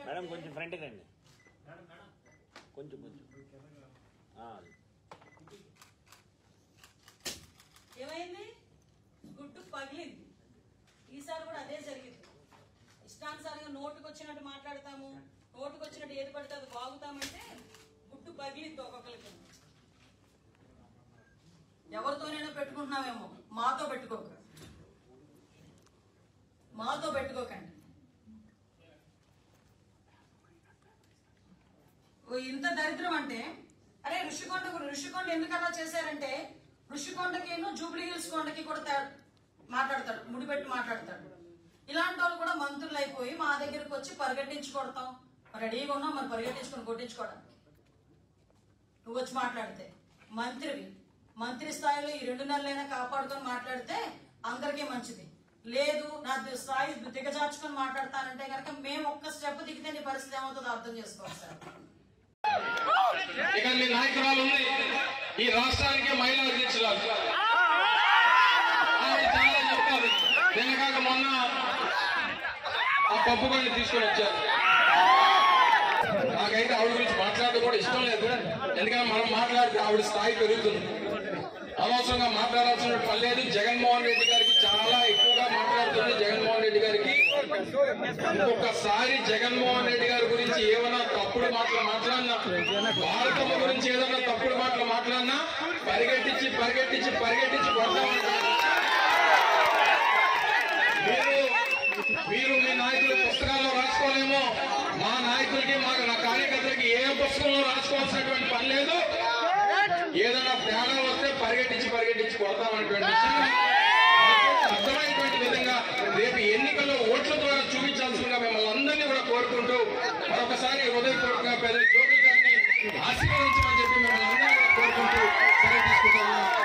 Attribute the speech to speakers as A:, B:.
A: Madam కొంచెం front రండి, కొంచెం
B: ఏమైంది? గుడ్డు పగిలింది. ఈసారి కూడా అదే జరిగింది. ఇష్టానుసారంగా నోటుకు వచ్చినట్టు మాట్లాడతాము, నోటుకు వచ్చినట్టు ఏది పడితే అది బాగుతామంటే గుడ్డు పగిలిద్ది ఒక్కొక్కరికి. ఎవరితోనైనా పెట్టుకుంటున్నామేమో, మాతో పెట్టుకోకండి. ఇంత దరిద్రం అంటే, అరే ఋషికొండ ఎందుకు అలా చేశారంటే, ఋషికొండకిను జూబ్లీ హిల్స్ కొండకి కూడా మాట్లాడతాడు, ముడిపెట్టి మాట్లాడతాడు. ఇలాంటి వాళ్ళు కూడా మంత్రులు అయిపోయి మా దగ్గరకు వచ్చి పరిగెట్టించి కొడతాం, రెడీగా ఉన్నాం మరి పరిగెట్టించుకొని కొట్టించుకోవడానికి. నువ్వు వచ్చి మాట్లాడితే మంత్రి స్థాయిలో ఈ 2 నెలలైనా కాపాడుకొని మాట్లాడితే అందరికీ మంచిది. లేదు నా స్థాయి దిగజార్చుకొని మాట్లాడతానంటే కనుక మేము ఒక్క స్టెప్ దిగితే నీ పరిస్థితి ఏమవుతుందో అర్థం చేసుకోవాలి సార్.
C: ఇక్కడ మీ నాయకురాలు ఉంది, ఈ రాష్ట్రానికి మహిళా అధ్యక్షురాలు. చాలా చెప్తారు. వెనకాక మొన్న ఆ పప్పు కొన్ని తీసుకొని వచ్చారు. నాకైతే ఆవిడ గురించి మాట్లాడడం కూడా ఇష్టం లేదు, ఎందుకంటే మనం మాట్లాడితే ఆవిడ స్థాయి పెరుగుతుంది. అనవసరంగా మాట్లాడాల్సిన పని లేదు. జగన్మోహన్ రెడ్డి గారికి చాలా ఎక్కువగా మాట్లాడుతుంది. జగన్మోహన్ రెడ్డి గారికి ఒక్కసారి జగన్మోహన్ రెడ్డి గారి గురించి ఏమైనా తప్పుడు మాటలు మాట్లాడినా, భారతమ్మ గురించి ఏదైనా తప్పుడు మాటలు మాట్లాడినా పరిగెట్టించి కొడతామంటారు. మీరు మీ నాయకులు పుస్తకాల్లో రాసుకోలేమో, మా నాయకులకి నా కార్యకర్తలకి ఏ పుస్తకంలో రాసుకోవాల్సినటువంటి పని లేదు. ఏదైనా తేడా వస్తే పరిగెట్టించి కొడతామనేటువంటి విషయాన్ని అర్థమైనటువంటి విధంగా రేపు ఎన్నికల్లో ఓట్ల ద్వారా చూపించాల్సిందిగా మిమ్మల్ని అందరినీ కూడా కోరుకుంటూ మరొకసారి హృదయపూర్వకంగా పెద్ద జోగి గారిని ఆశీర్వదించమని చెప్పి మిమ్మల్ని అందరినీ కోరుకుంటూ సెలవు తీసుకుంటాము.